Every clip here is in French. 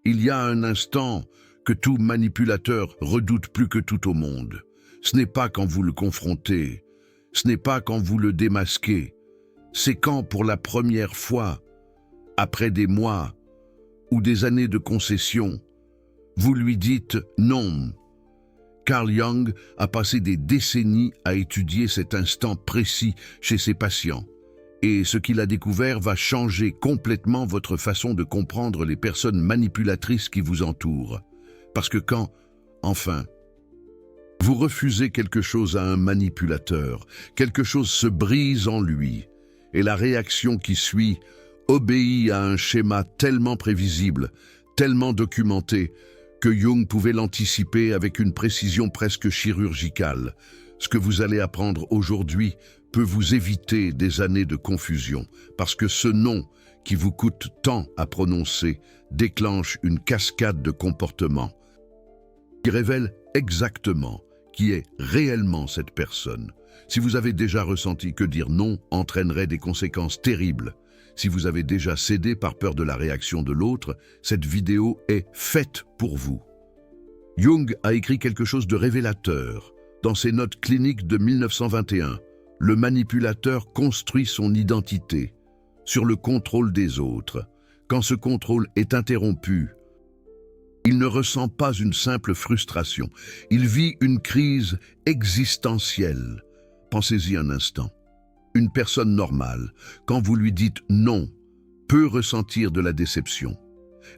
Il y a un instant que tout manipulateur redoute plus que tout au monde. Ce n'est pas quand vous le confrontez, ce n'est pas quand vous le démasquez, c'est quand pour la première fois, après des mois ou des années de concession, vous lui dites non. Carl Jung a passé des décennies à étudier cet instant précis chez ses patients. Et ce qu'il a découvert va changer complètement votre façon de comprendre les personnes manipulatrices qui vous entourent. Parce que quand, enfin, vous refusez quelque chose à un manipulateur, quelque chose se brise en lui, et la réaction qui suit obéit à un schéma tellement prévisible, tellement documenté, que Jung pouvait l'anticiper avec une précision presque chirurgicale. Ce que vous allez apprendre aujourd'hui peut vous éviter des années de confusion, parce que ce nom qui vous coûte tant à prononcer déclenche une cascade de comportements qui révèle exactement qui est réellement cette personne. Si vous avez déjà ressenti que dire non entraînerait des conséquences terribles, si vous avez déjà cédé par peur de la réaction de l'autre, cette vidéo est faite pour vous. Jung a écrit quelque chose de révélateur. Dans ses notes cliniques de 1921, le manipulateur construit son identité sur le contrôle des autres. Quand ce contrôle est interrompu, il ne ressent pas une simple frustration. Il vit une crise existentielle. Pensez-y un instant. Une personne normale, quand vous lui dites non, peut ressentir de la déception.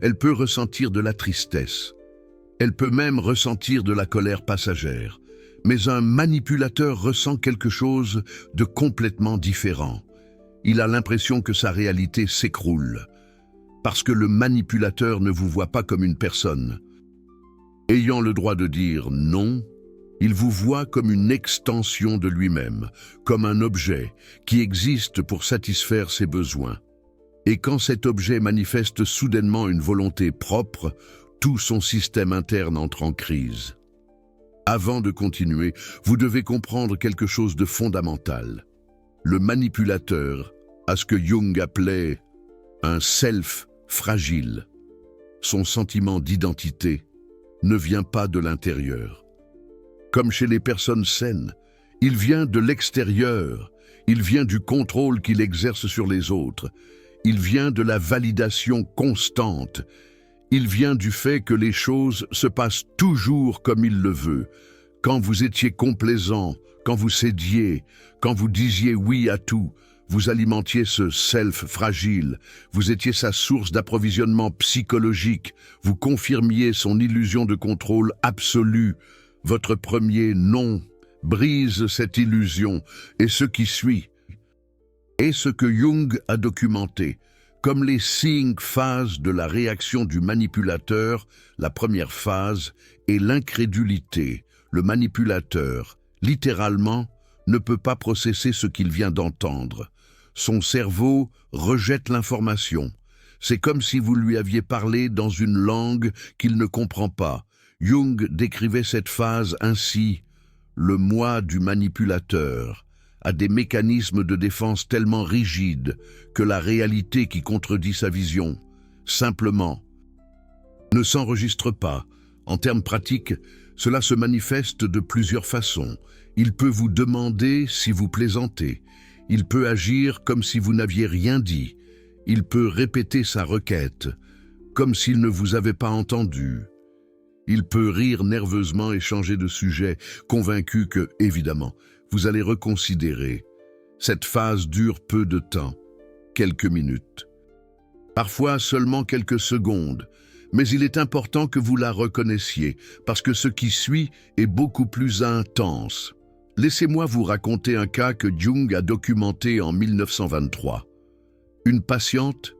Elle peut ressentir de la tristesse. Elle peut même ressentir de la colère passagère. Mais un manipulateur ressent quelque chose de complètement différent. Il a l'impression que sa réalité s'écroule, parce que le manipulateur ne vous voit pas comme une personne. Ayant le droit de dire non, il vous voit comme une extension de lui-même, comme un objet qui existe pour satisfaire ses besoins. Et quand cet objet manifeste soudainement une volonté propre, tout son système interne entre en crise. Avant de continuer, vous devez comprendre quelque chose de fondamental. Le manipulateur a ce que Jung appelait un self fragile. Son sentiment d'identité ne vient pas de l'intérieur. Comme chez les personnes saines, il vient de l'extérieur, il vient du contrôle qu'il exerce sur les autres, il vient de la validation constante, il vient du fait que les choses se passent toujours comme il le veut. Quand vous étiez complaisant, quand vous cédiez, quand vous disiez oui à tout, vous alimentiez ce self fragile, vous étiez sa source d'approvisionnement psychologique, vous confirmiez son illusion de contrôle absolu. Votre premier non brise cette illusion et ce qui suit est ce que Jung a documenté. Comme les 5 phases de la réaction du manipulateur, la première phase est l'incrédulité. Le manipulateur, littéralement, ne peut pas processer ce qu'il vient d'entendre. Son cerveau rejette l'information. C'est comme si vous lui aviez parlé dans une langue qu'il ne comprend pas. Jung décrivait cette phase ainsi. Le moi du manipulateur a des mécanismes de défense tellement rigides que la réalité qui contredit sa vision, simplement, ne s'enregistre pas. En termes pratiques, cela se manifeste de plusieurs façons. Il peut vous demander si vous plaisantez. Il peut agir comme si vous n'aviez rien dit. Il peut répéter sa requête, comme s'il ne vous avait pas entendu. Il peut rire nerveusement et changer de sujet, convaincu que, évidemment, vous allez reconsidérer. Cette phase dure peu de temps, quelques minutes. Parfois seulement quelques secondes, mais il est important que vous la reconnaissiez, parce que ce qui suit est beaucoup plus intense. Laissez-moi vous raconter un cas que Jung a documenté en 1923. Une patiente,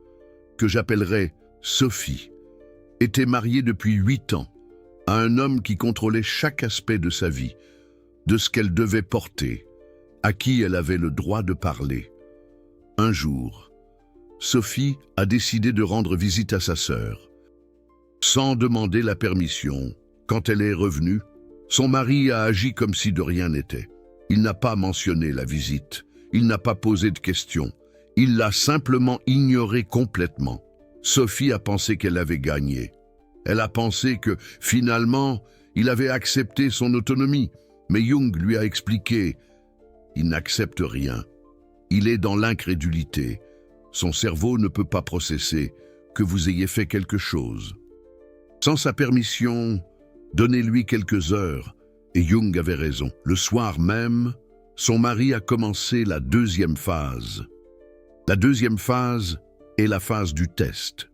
que j'appellerai Sophie, était mariée depuis 8 ans à un homme qui contrôlait chaque aspect de sa vie, de ce qu'elle devait porter, à qui elle avait le droit de parler. Un jour, Sophie a décidé de rendre visite à sa sœur. Sans demander la permission, quand elle est revenue, son mari a agi comme si de rien n'était. Il n'a pas mentionné la visite, il n'a pas posé de questions, il l'a simplement ignorée complètement. Sophie a pensé qu'elle avait gagné. Elle a pensé que, finalement, il avait accepté son autonomie, mais Jung lui a expliqué « Il n'accepte rien. Il est dans l'incrédulité. Son cerveau ne peut pas processer que vous ayez fait quelque chose. » Sans sa permission, donnez-lui quelques heures, et Jung avait raison. Le soir même, son mari a commencé la deuxième phase. La deuxième phase est la phase du test.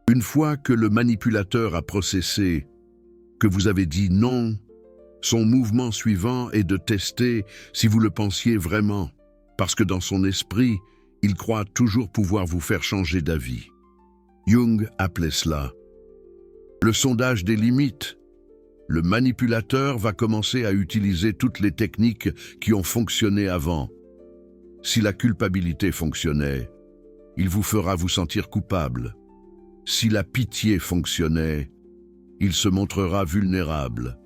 Une fois que le manipulateur a processé que vous avez dit non, son mouvement suivant est de tester si vous le pensiez vraiment, parce que dans son esprit, il croit toujours pouvoir vous faire changer d'avis. Jung appelait cela le sondage des limites. Le manipulateur va commencer à utiliser toutes les techniques qui ont fonctionné avant. Si la culpabilité fonctionnait, il vous fera vous sentir coupable. Si la pitié fonctionnait, il se montrera vulnérable.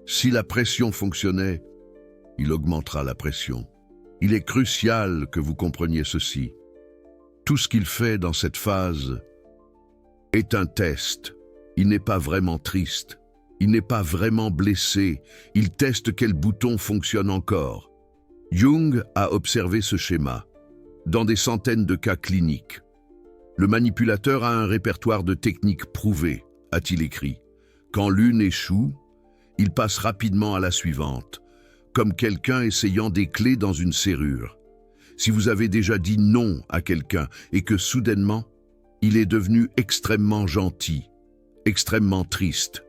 Si la pression fonctionnait, il augmentera la pression. Il est crucial que vous compreniez ceci. Tout ce qu'il fait dans cette phase est un test. Il n'est pas vraiment triste. Il n'est pas vraiment blessé. Il teste quel bouton fonctionne encore. Jung a observé ce schéma dans des centaines de cas cliniques. Le manipulateur a un répertoire de techniques prouvées, a-t-il écrit. Quand l'une échoue, il passe rapidement à la suivante, comme quelqu'un essayant des clés dans une serrure. Si vous avez déjà dit non à quelqu'un et que soudainement, il est devenu extrêmement gentil, extrêmement triste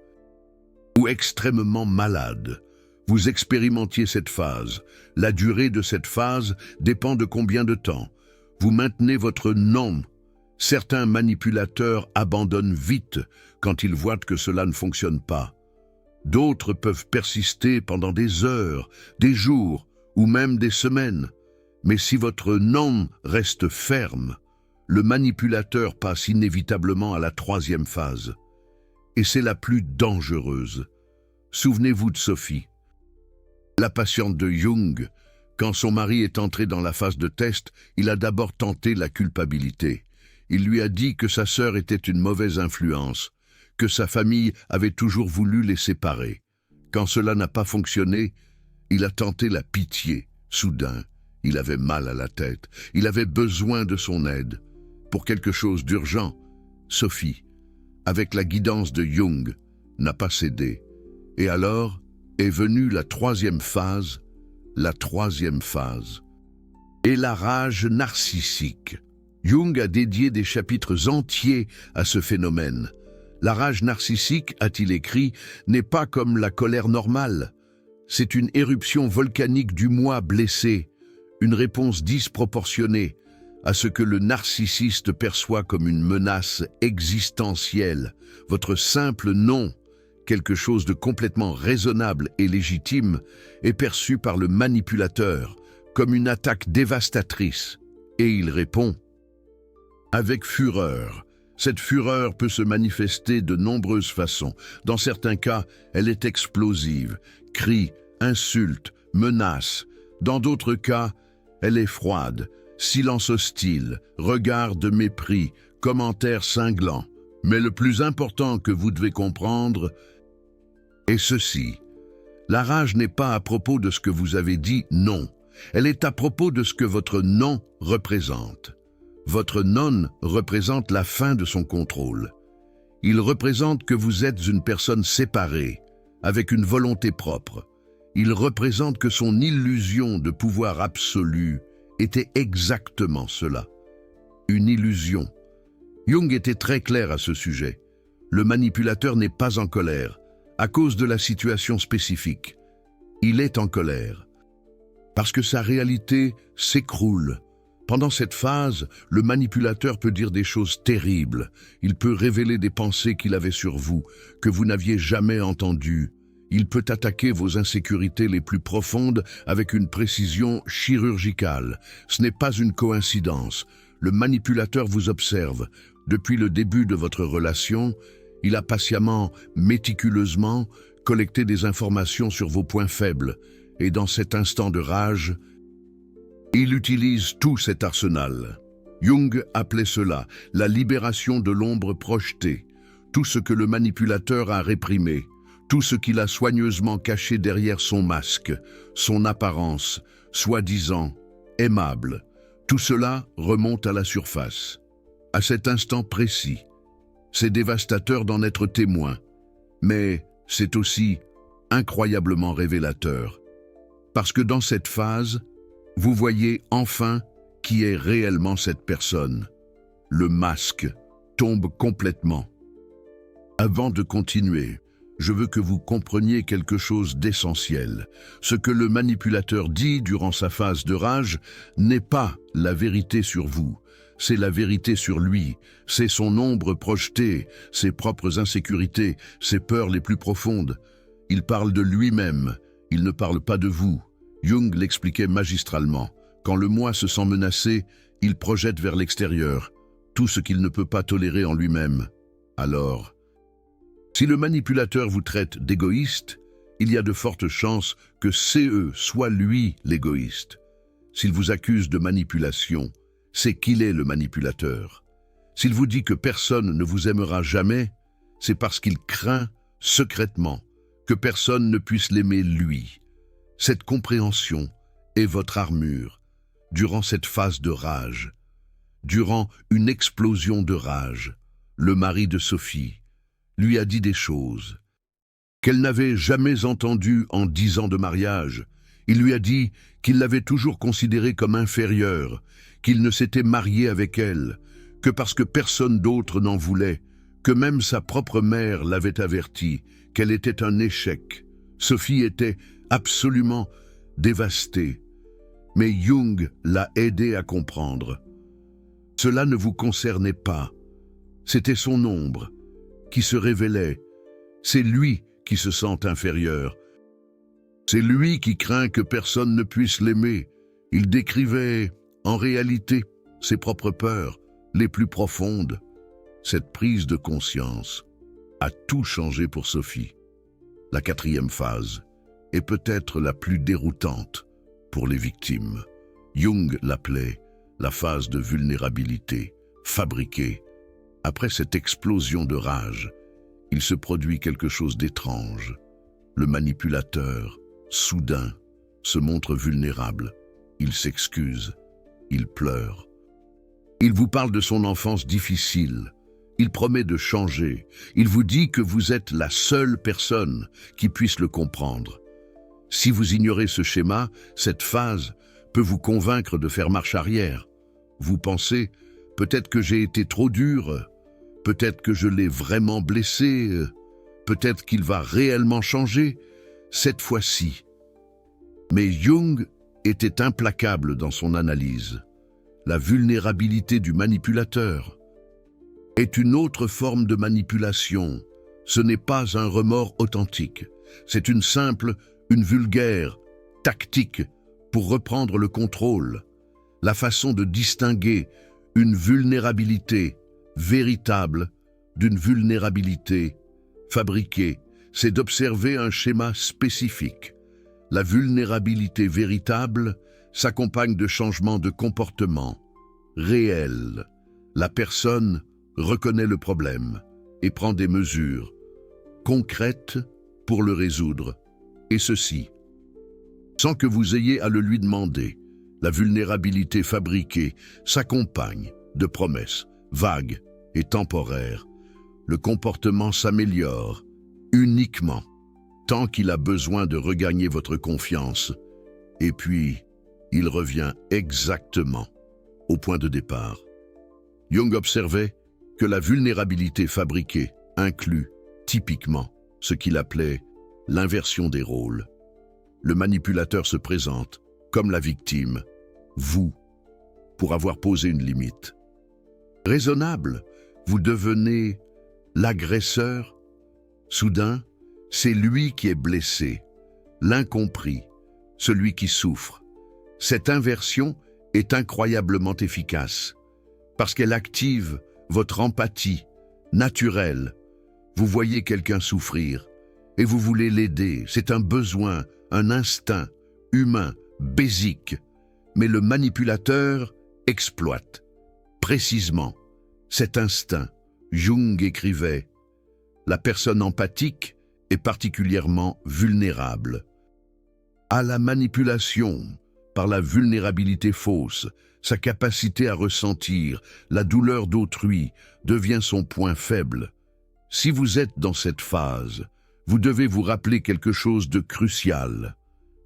ou extrêmement malade, vous expérimentiez cette phase. La durée de cette phase dépend de combien de temps. Vous maintenez votre non. Certains manipulateurs abandonnent vite quand ils voient que cela ne fonctionne pas. D'autres peuvent persister pendant des heures, des jours ou même des semaines. Mais si votre non reste ferme, le manipulateur passe inévitablement à la troisième phase. Et c'est la plus dangereuse. Souvenez-vous de Sophie, la patiente de Jung. Quand son mari est entré dans la phase de test, il a d'abord tenté la culpabilité. Il lui a dit que sa sœur était une mauvaise influence, que sa famille avait toujours voulu les séparer. Quand cela n'a pas fonctionné, il a tenté la pitié. Soudain, il avait mal à la tête. Il avait besoin de son aide. Pour quelque chose d'urgent, Sophie, avec la guidance de Jung, n'a pas cédé. Et alors est venue la troisième phase, et la rage narcissique. Jung a dédié des chapitres entiers à ce phénomène. La rage narcissique, a-t-il écrit, n'est pas comme la colère normale. C'est une éruption volcanique du moi blessé, une réponse disproportionnée à ce que le narcissiste perçoit comme une menace existentielle. Votre simple non, quelque chose de complètement raisonnable et légitime, est perçu par le manipulateur comme une attaque dévastatrice, et il répond avec fureur. Cette fureur peut se manifester de nombreuses façons. Dans certains cas, elle est explosive, cris, insultes, menaces. Dans d'autres cas, elle est froide, silence hostile, regard de mépris, commentaires cinglants. Mais le plus important que vous devez comprendre est ceci. La rage n'est pas à propos de ce que vous avez dit non. Elle est à propos de ce que votre non représente. Votre non représente la fin de son contrôle. Il représente que vous êtes une personne séparée, avec une volonté propre. Il représente que son illusion de pouvoir absolu était exactement cela. Une illusion. Jung était très clair à ce sujet. Le manipulateur n'est pas en colère, à cause de la situation spécifique. Il est en colère, parce que sa réalité s'écroule. Pendant cette phase, le manipulateur peut dire des choses terribles. Il peut révéler des pensées qu'il avait sur vous, que vous n'aviez jamais entendues. Il peut attaquer vos insécurités les plus profondes avec une précision chirurgicale. Ce n'est pas une coïncidence. Le manipulateur vous observe. Depuis le début de votre relation, il a patiemment, méticuleusement, collecté des informations sur vos points faibles. Et dans cet instant de rage, il utilise tout cet arsenal. Jung appelait cela la libération de l'ombre projetée. tout ce que le manipulateur a réprimé, tout ce qu'il a soigneusement caché derrière son masque, son apparence, soi-disant aimable, tout cela remonte à la surface. À cet instant précis, c'est dévastateur d'en être témoin, mais c'est aussi incroyablement révélateur. Parce que dans cette phase, vous voyez enfin qui est réellement cette personne. Le masque tombe complètement. Avant de continuer, je veux que vous compreniez quelque chose d'essentiel. Ce que le manipulateur dit durant sa phase de rage n'est pas la vérité sur vous, c'est la vérité sur lui, c'est son ombre projetée, ses propres insécurités, ses peurs les plus profondes. Il parle de lui-même, il ne parle pas de vous. Jung l'expliquait magistralement. Quand le moi se sent menacé, il projette vers l'extérieur tout ce qu'il ne peut pas tolérer en lui-même. Alors, si le manipulateur vous traite d'égoïste, il y a de fortes chances que CE soit lui l'égoïste. S'il vous accuse de manipulation, c'est qu'il est le manipulateur. S'il vous dit que personne ne vous aimera jamais, c'est parce qu'il craint secrètement que personne ne puisse l'aimer lui. Cette compréhension est votre armure durant cette phase de rage. Durant une explosion de rage, le mari de Sophie lui a dit des choses qu'elle n'avait jamais entendues en 10 ans de mariage. Il lui a dit qu'il l'avait toujours considérée comme inférieure, qu'il ne s'était marié avec elle que parce que personne d'autre n'en voulait, que même sa propre mère l'avait averti qu'elle était un échec. Sophie était absolument dévastée, mais Jung l'a aidée à comprendre. Cela ne vous concernait pas, c'était son ombre qui se révélait, c'est lui qui se sent inférieur. C'est lui qui craint que personne ne puisse l'aimer. Il décrivait, en réalité, ses propres peurs, les plus profondes. Cette prise de conscience a tout changé pour Sophie. La 4e phase est peut-être la plus déroutante pour les victimes. Jung l'appelait la phase de vulnérabilité, fabriquée. Après cette explosion de rage, il se produit quelque chose d'étrange. Le manipulateur, soudain, se montre vulnérable. Il s'excuse, il pleure. Il vous parle de son enfance difficile. Il promet de changer. Il vous dit que vous êtes la seule personne qui puisse le comprendre. Si vous ignorez ce schéma, cette phase peut vous convaincre de faire marche arrière. Vous pensez, peut-être que j'ai été trop dur, peut-être que je l'ai vraiment blessé, peut-être qu'il va réellement changer, cette fois-ci. Mais Jung était implacable dans son analyse. La vulnérabilité du manipulateur est une autre forme de manipulation. Ce n'est pas un remords authentique. C'est une vulgaire tactique pour reprendre le contrôle. La façon de distinguer une vulnérabilité véritable d'une vulnérabilité fabriquée, c'est d'observer un schéma spécifique. La vulnérabilité véritable s'accompagne de changements de comportement réels. La personne reconnaît le problème et prend des mesures concrètes pour le résoudre, et ceci sans que vous ayez à le lui demander. La vulnérabilité fabriquée s'accompagne de promesses vagues et temporaires. Le comportement s'améliore uniquement tant qu'il a besoin de regagner votre confiance, et puis il revient exactement au point de départ. Jung observait que la vulnérabilité fabriquée inclut typiquement ce qu'il appelait l'inversion des rôles. Le manipulateur se présente comme la victime, vous, pour avoir posé une limite. Raisonnable, vous devenez l'agresseur. Soudain, c'est lui qui est blessé, l'incompris, celui qui souffre. Cette inversion est incroyablement efficace parce qu'elle active votre empathie naturelle. Vous voyez quelqu'un souffrir et vous voulez l'aider. C'est un besoin, un instinct humain, basique. Mais le manipulateur exploite précisément cet instinct. Jung écrivait La personne empathique est particulièrement vulnérable à la manipulation par la vulnérabilité fausse. Sa capacité à ressentir la douleur d'autrui devient son point faible. Si vous êtes dans cette phase, vous devez vous rappeler quelque chose de crucial.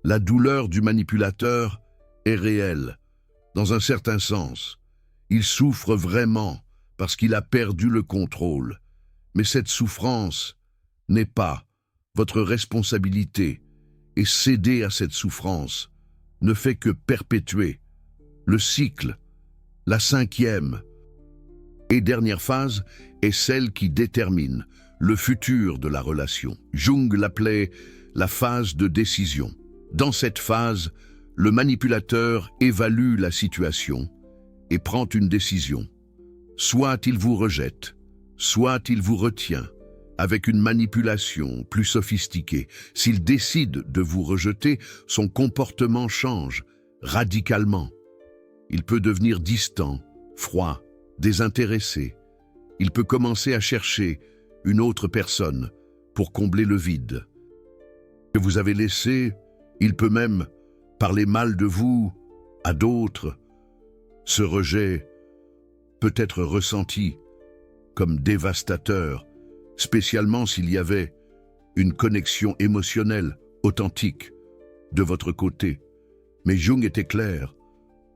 La douleur du manipulateur est réelle. Dans un certain sens, il souffre vraiment parce qu'il a perdu le contrôle. Mais cette souffrance n'est pas votre responsabilité, et céder à cette souffrance ne fait que perpétuer le cycle. La 5e et dernière phase est celle qui détermine le futur de la relation. Jung l'appelait la phase de décision. Dans cette phase, le manipulateur évalue la situation et prend une décision. Soit il vous rejette, soit il vous retient, avec une manipulation plus sophistiquée. S'il décide de vous rejeter, son comportement change radicalement. Il peut devenir distant, froid, désintéressé. Il peut commencer à chercher une autre personne pour combler le vide que vous avez laissé. Il peut même parler mal de vous à d'autres. Ce rejet peut être ressenti comme dévastateur, spécialement s'il y avait une connexion émotionnelle authentique de votre côté. Mais Jung était clair,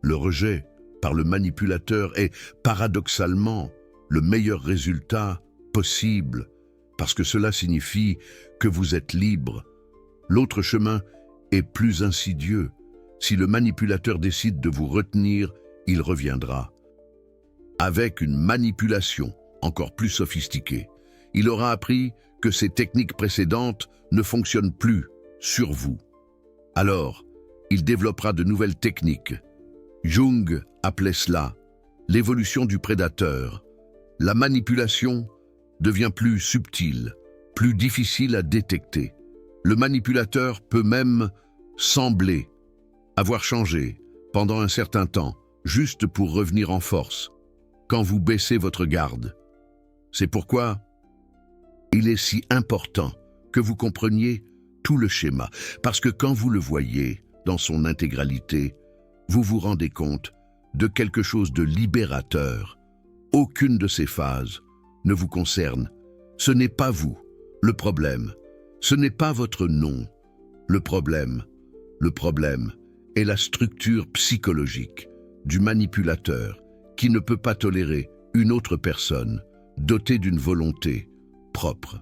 le rejet par le manipulateur est paradoxalement le meilleur résultat possible, parce que cela signifie que vous êtes libre. L'autre chemin est plus insidieux. Si le manipulateur décide de vous retenir, il reviendra avec une manipulation encore plus sophistiquée. Il aura appris que ces techniques précédentes ne fonctionnent plus sur vous. Alors, il développera de nouvelles techniques. Jung appelait cela l'évolution du prédateur. La manipulation devient plus subtile, plus difficile à détecter. Le manipulateur peut même sembler avoir changé pendant un certain temps, juste pour revenir en force, quand vous baissez votre garde. C'est pourquoi il est si important que vous compreniez tout le schéma, parce que quand vous le voyez dans son intégralité, vous vous rendez compte de quelque chose de libérateur. Aucune de ces phases ne vous concerne. Ce n'est pas vous, le problème. Ce n'est pas votre nom, le problème. Le problème est la structure psychologique du manipulateur qui ne peut pas tolérer une autre personne dotée d'une volonté propre.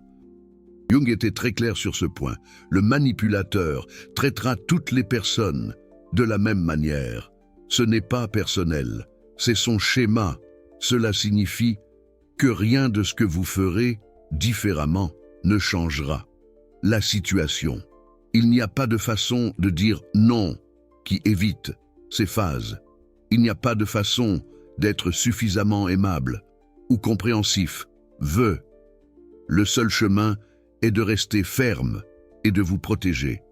Jung était très clair sur ce point. Le manipulateur traitera toutes les personnes de la même manière. Ce n'est pas personnel, c'est son schéma. Cela signifie que rien de ce que vous ferez différemment ne changera la situation. Il n'y a pas de façon de dire non qui évite ces phases. Il n'y a pas de façon d'être suffisamment aimable ou compréhensif. Le seul chemin est de rester ferme et de vous protéger.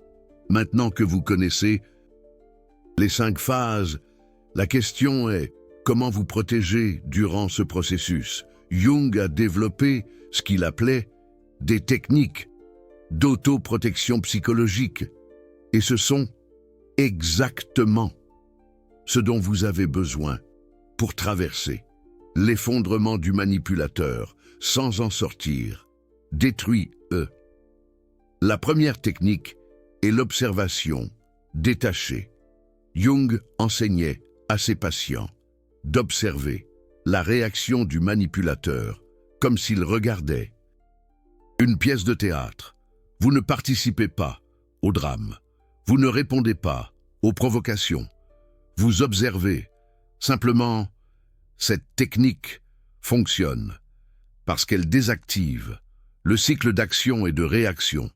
Maintenant que vous connaissez les 5 phases, la question est comment vous protéger durant ce processus. Jung a développé ce qu'il appelait des techniques d'autoprotection psychologique. Et ce sont exactement ce dont vous avez besoin pour traverser l'effondrement du manipulateur sans en sortir. Détruis-eux. La première technique est l'observation détachée. Jung enseignait à ses patients d'observer la réaction du manipulateur comme s'il regardait une pièce de théâtre. Vous ne participez pas au drame. Vous ne répondez pas aux provocations. Vous observez. Simplement, cette technique fonctionne parce qu'elle désactive le cycle d'action et de réaction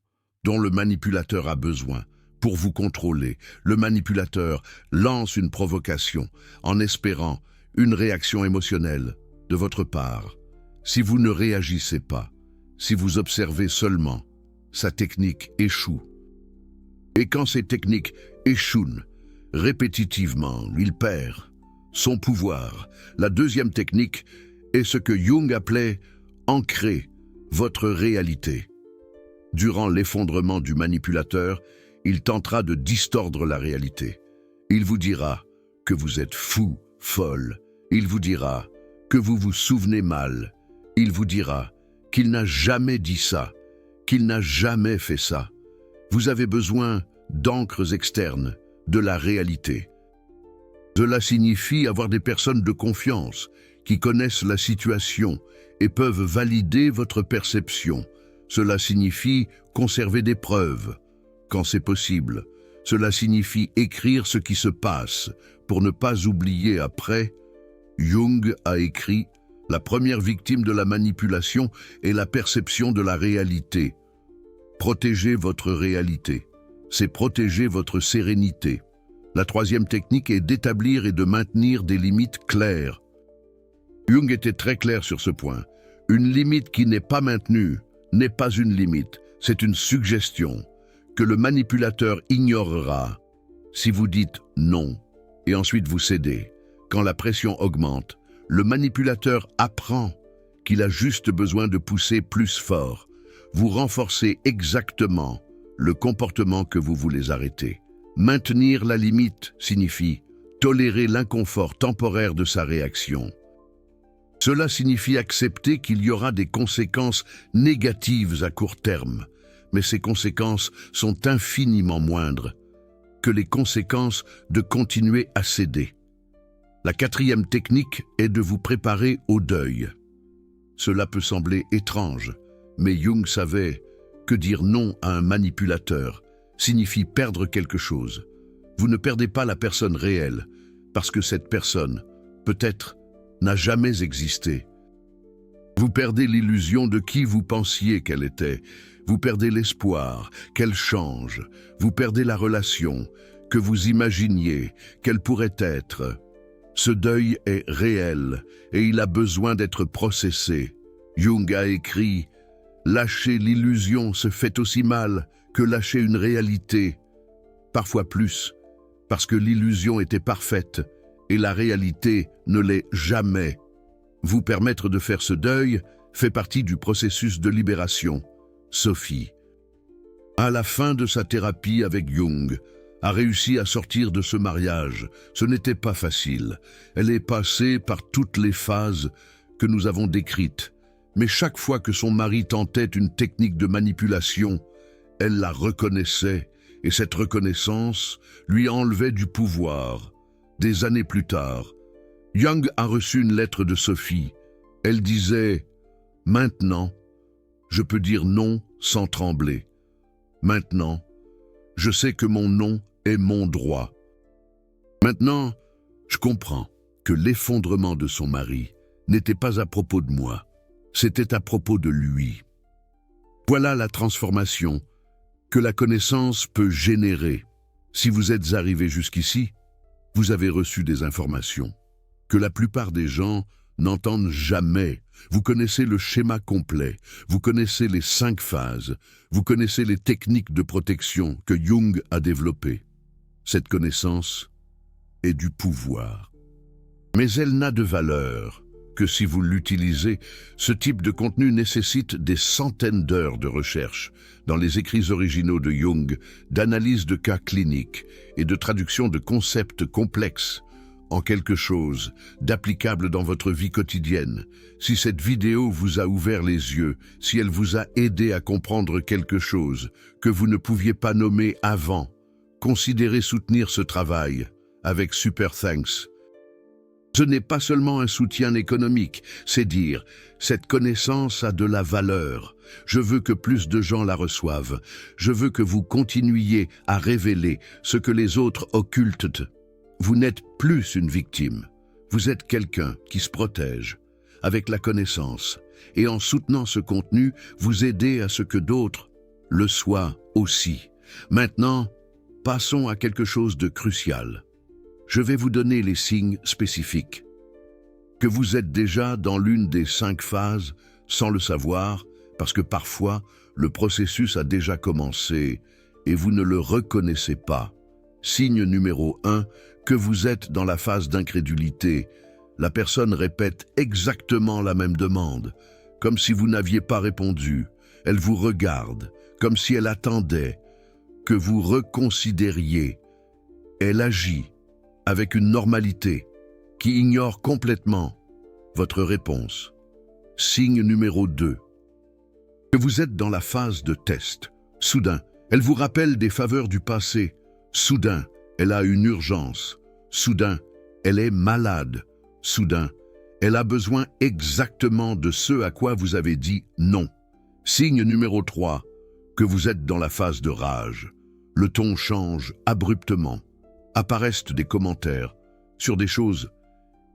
dont le manipulateur a besoin pour vous contrôler. Le manipulateur lance une provocation en espérant une réaction émotionnelle de votre part. Si vous ne réagissez pas, si vous observez seulement, sa technique échoue. Et quand ces techniques échouent répétitivement, il perd son pouvoir. La deuxième technique est ce que Jung appelait ancrer votre réalité. Durant l'effondrement du manipulateur, il tentera de distordre la réalité. Il vous dira que vous êtes fou, folle. Il vous dira que vous vous souvenez mal. Il vous dira qu'il n'a jamais dit ça, qu'il n'a jamais fait ça. Vous avez besoin d'encres externes, de la réalité. Cela signifie avoir des personnes de confiance qui connaissent la situation et peuvent valider votre perception. Cela signifie conserver des preuves, quand c'est possible. Cela signifie écrire ce qui se passe, pour ne pas oublier après. Jung a écrit « La première victime de la manipulation est la perception de la réalité ». Protéger votre réalité, c'est protéger votre sérénité. La troisième technique est d'établir et de maintenir des limites claires. Jung était très clair sur ce point. Une limite qui n'est pas maintenue n'est pas une limite, c'est une suggestion que le manipulateur ignorera si vous dites non et ensuite vous cédez. Quand la pression augmente, le manipulateur apprend qu'il a juste besoin de pousser plus fort. Vous renforcez exactement le comportement que vous voulez arrêter. Maintenir la limite signifie tolérer l'inconfort temporaire de sa réaction. Cela signifie accepter qu'il y aura des conséquences négatives à court terme, mais ces conséquences sont infiniment moindres que les conséquences de continuer à céder. La quatrième technique est de vous préparer au deuil. Cela peut sembler étrange, mais Jung savait que dire non à un manipulateur signifie perdre quelque chose. Vous ne perdez pas la personne réelle, parce que cette personne, peut-être, n'a jamais existé. Vous perdez l'illusion de qui vous pensiez qu'elle était. Vous perdez l'espoir qu'elle change. Vous perdez la relation que vous imaginiez qu'elle pourrait être. Ce deuil est réel et il a besoin d'être processé. Jung a écrit « Lâcher l'illusion se fait aussi mal que lâcher une réalité, parfois plus, parce que l'illusion était parfaite et la réalité ne l'est jamais. » Vous permettre de faire ce deuil fait partie du processus de libération. Sophie, à la fin de sa thérapie avec Jung, a réussi à sortir de ce mariage. Ce n'était pas facile. Elle est passée par toutes les phases que nous avons décrites. Mais chaque fois que son mari tentait une technique de manipulation, elle la reconnaissait et cette reconnaissance lui enlevait du pouvoir. Des années plus tard, Jung a reçu une lettre de Sophie. Elle disait « Maintenant, je peux dire non sans trembler. Maintenant, je sais que mon non est mon droit. » Maintenant, je comprends que l'effondrement de son mari n'était pas à propos de moi, c'était à propos de lui. Voilà la transformation que la connaissance peut générer. Si vous êtes arrivé jusqu'ici, vous avez reçu des informations que la plupart des gens n'entendent jamais. Vous connaissez le schéma complet, vous connaissez les 5 phases, vous connaissez les techniques de protection que Jung a développées. Cette connaissance est du pouvoir. Mais elle n'a de valeur que si vous l'utilisez. Ce type de contenu nécessite des centaines d'heures de recherche dans les écrits originaux de Jung, d'analyse de cas cliniques et de traduction de concepts complexes en quelque chose d'applicable dans votre vie quotidienne. Si cette vidéo vous a ouvert les yeux, si elle vous a aidé à comprendre quelque chose que vous ne pouviez pas nommer avant, considérez soutenir ce travail avec Super Thanks. Ce n'est pas seulement un soutien économique, c'est dire, cette connaissance a de la valeur. Je veux que plus de gens la reçoivent. Je veux que vous continuiez à révéler ce que les autres occultent. Vous n'êtes plus une victime. Vous êtes quelqu'un qui se protège avec la connaissance. Et en soutenant ce contenu, vous aidez à ce que d'autres le soient aussi. Maintenant, passons à quelque chose de crucial. Je vais vous donner les signes spécifiques. Que vous êtes déjà dans l'une des 5 phases sans le savoir, parce que parfois, le processus a déjà commencé et vous ne le reconnaissez pas. Signe numéro 1, que vous êtes dans la phase d'incrédulité. La personne répète exactement la même demande. comme si vous n'aviez pas répondu. Elle vous regarde, comme si elle attendait que vous reconsidériez. Elle agit avec une normalité qui ignore complètement votre réponse. Signe numéro 2. Que vous êtes dans la phase de test. Soudain, elle vous rappelle des faveurs du passé. Soudain, elle a une urgence. Soudain, elle est malade. Soudain, elle a besoin exactement de ce à quoi vous avez dit non. Signe numéro 3. Que vous êtes dans la phase de rage. Le ton change abruptement. Apparaissent des commentaires sur des choses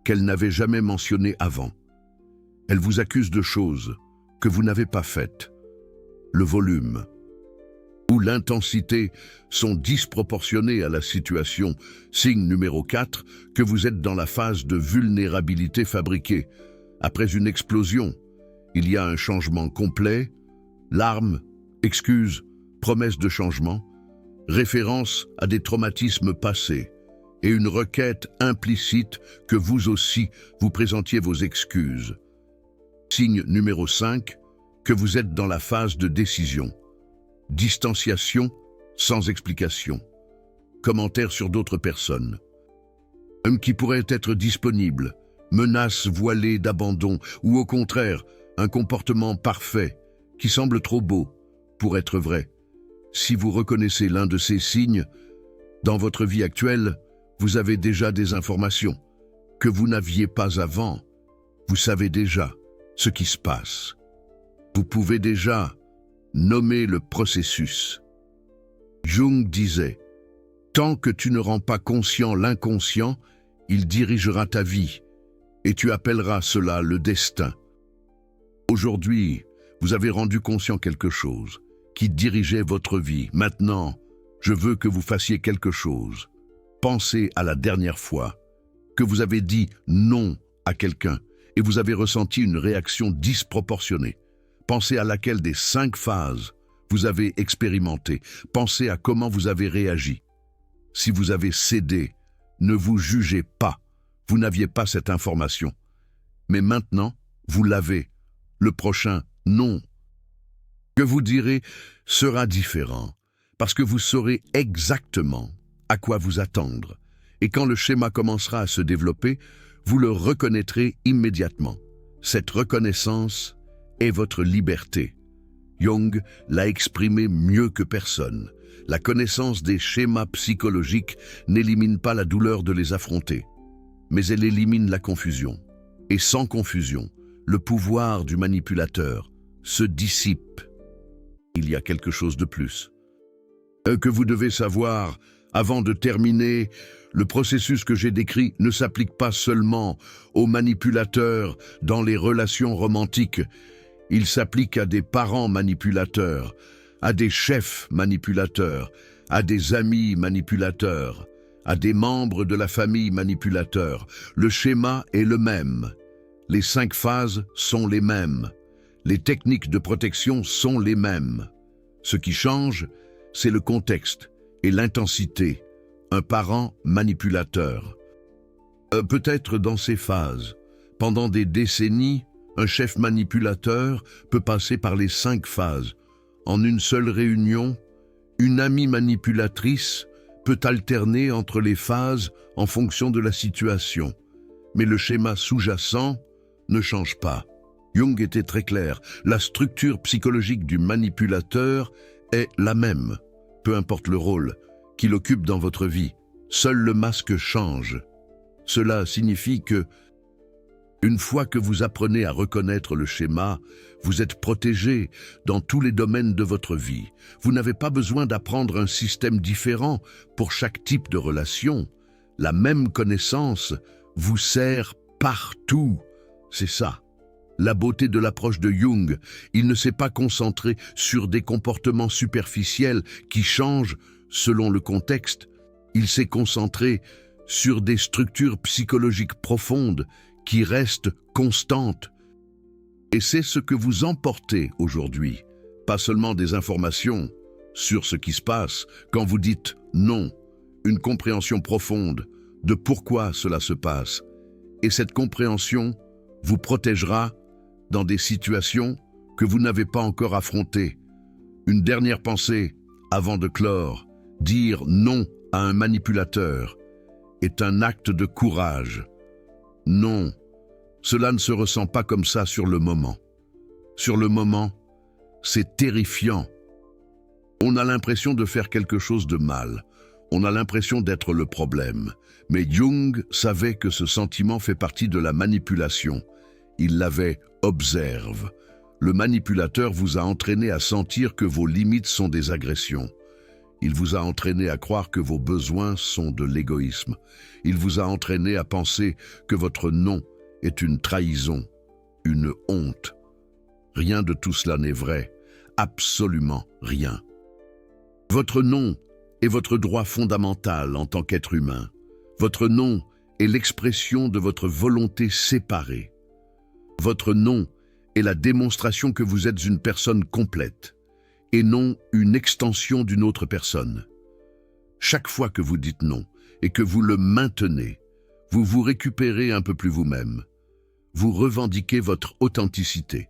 qu'elle n'avait jamais mentionnées avant. Elle vous accuse de choses que vous n'avez pas faites. Le volume ou l'intensité sont disproportionnés à la situation. Signe numéro 4, que vous êtes dans la phase de vulnérabilité fabriquée. Après une explosion, il y a un changement complet, larmes, excuses, promesses de changement, référence à des traumatismes passés et une requête implicite que vous aussi vous présentiez vos excuses. Signe numéro 5, que vous êtes dans la phase de décision. Distanciation sans explication. Commentaires sur d'autres personnes. Homme qui pourrait être disponible. Menace voilée d'abandon ou au contraire, un comportement parfait qui semble trop beau pour être vrai. Si vous reconnaissez l'un de ces signes, dans votre vie actuelle, vous avez déjà des informations que vous n'aviez pas avant. Vous savez déjà ce qui se passe. Vous pouvez déjà nommer le processus. Jung disait, « Tant que tu ne rends pas conscient l'inconscient, il dirigera ta vie, et tu appelleras cela le destin. » Aujourd'hui, vous avez rendu conscient quelque chose qui dirigeait votre vie. Maintenant, je veux que vous fassiez quelque chose. Pensez à la dernière fois que vous avez dit non à quelqu'un et vous avez ressenti une réaction disproportionnée. Pensez à laquelle des 5 phases vous avez expérimenté. Pensez à comment vous avez réagi. Si vous avez cédé, ne vous jugez pas. Vous n'aviez pas cette information. Mais maintenant, vous l'avez. Le prochain non que vous direz sera différent, parce que vous saurez exactement à quoi vous attendre. Et quand le schéma commencera à se développer, vous le reconnaîtrez immédiatement. Cette reconnaissance est votre liberté. Jung l'a exprimé mieux que personne. La connaissance des schémas psychologiques n'élimine pas la douleur de les affronter, mais elle élimine la confusion. Et sans confusion, le pouvoir du manipulateur se dissipe. Il y a quelque chose de plus que vous devez savoir avant de terminer. Le processus que j'ai décrit ne s'applique pas seulement aux manipulateurs dans les relations romantiques. Il s'applique à des parents manipulateurs, à des chefs manipulateurs, à des amis manipulateurs, à des membres de la famille manipulateurs. Le schéma est le même. Les 5 phases sont les mêmes. Les techniques de protection sont les mêmes. Ce qui change, c'est le contexte et l'intensité. Un parent manipulateur. Peut-être dans ces phases. Pendant des décennies, un chef manipulateur peut passer par les 5 phases. En une seule réunion, une amie manipulatrice peut alterner entre les phases en fonction de la situation. Mais le schéma sous-jacent ne change pas. Jung était très clair, la structure psychologique du manipulateur est la même, peu importe le rôle qu'il occupe dans votre vie. Seul le masque change. Cela signifie que, une fois que vous apprenez à reconnaître le schéma, vous êtes protégé dans tous les domaines de votre vie. Vous n'avez pas besoin d'apprendre un système différent pour chaque type de relation. La même connaissance vous sert partout. C'est ça, la beauté de l'approche de Jung. Il ne s'est pas concentré sur des comportements superficiels qui changent selon le contexte. Il s'est concentré sur des structures psychologiques profondes qui restent constantes. Et c'est ce que vous emportez aujourd'hui, pas seulement des informations sur ce qui se passe quand vous dites non, une compréhension profonde de pourquoi cela se passe. Et cette compréhension vous protégera dans des situations que vous n'avez pas encore affrontées. Une dernière pensée, avant de clore, dire non à un manipulateur est un acte de courage. Non, cela ne se ressent pas comme ça sur le moment. Sur le moment, c'est terrifiant. On a l'impression de faire quelque chose de mal. On a l'impression d'être le problème. Mais Jung savait que ce sentiment fait partie de la manipulation. Il l'avait observe. Le manipulateur vous a entraîné à sentir que vos limites sont des agressions. Il vous a entraîné à croire que vos besoins sont de l'égoïsme. Il vous a entraîné à penser que votre non est une trahison, une honte. Rien de tout cela n'est vrai, absolument rien. Votre non est votre droit fondamental en tant qu'être humain. Votre non est l'expression de votre volonté séparée. Votre non est la démonstration que vous êtes une personne complète et non une extension d'une autre personne. Chaque fois que vous dites non et que vous le maintenez, vous vous récupérez un peu plus vous-même. Vous revendiquez votre authenticité.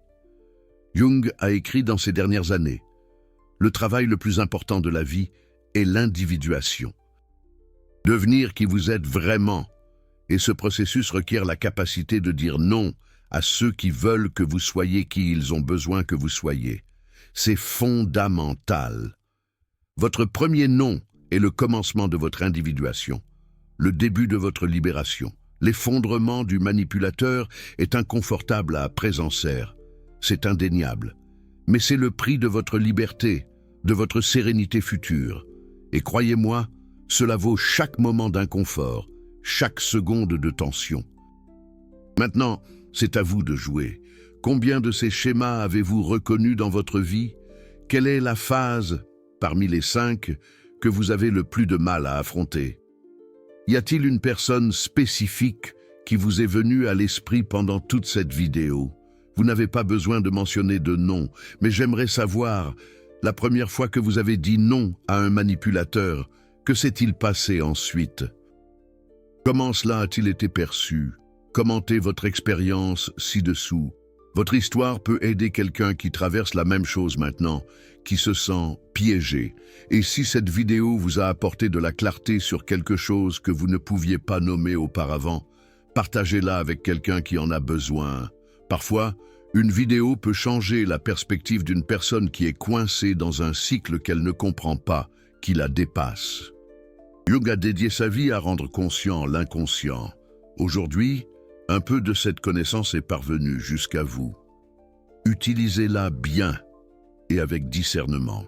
Jung a écrit dans ces dernières années, « Le travail le plus important de la vie est l'individuation. Devenir qui vous êtes vraiment, et ce processus requiert la capacité de dire non à ceux qui veulent que vous soyez qui ils ont besoin que vous soyez. C'est fondamental. Votre premier non est le commencement de votre individuation, le début de votre libération. L'effondrement du manipulateur est inconfortable à présent-serre. C'est indéniable. Mais c'est le prix de votre liberté, de votre sérénité future. Et croyez-moi, cela vaut chaque moment d'inconfort, chaque seconde de tension. Maintenant, c'est à vous de jouer. Combien de ces schémas avez-vous reconnus dans votre vie? Quelle est la phase, parmi les 5, que vous avez le plus de mal à affronter? Y a-t-il une personne spécifique qui vous est venue à l'esprit pendant toute cette vidéo? Vous n'avez pas besoin de mentionner de nom, mais j'aimerais savoir, la première fois que vous avez dit non à un manipulateur, que s'est-il passé ensuite? Comment cela a-t-il été perçu? Commentez votre expérience ci-dessous. Votre histoire peut aider quelqu'un qui traverse la même chose maintenant, qui se sent piégé. Et si cette vidéo vous a apporté de la clarté sur quelque chose que vous ne pouviez pas nommer auparavant, partagez-la avec quelqu'un qui en a besoin. Parfois, une vidéo peut changer la perspective d'une personne qui est coincée dans un cycle qu'elle ne comprend pas, qui la dépasse. Jung a dédié sa vie à rendre conscient l'inconscient. Aujourd'hui, un peu de cette connaissance est parvenue jusqu'à vous. Utilisez-la bien et avec discernement.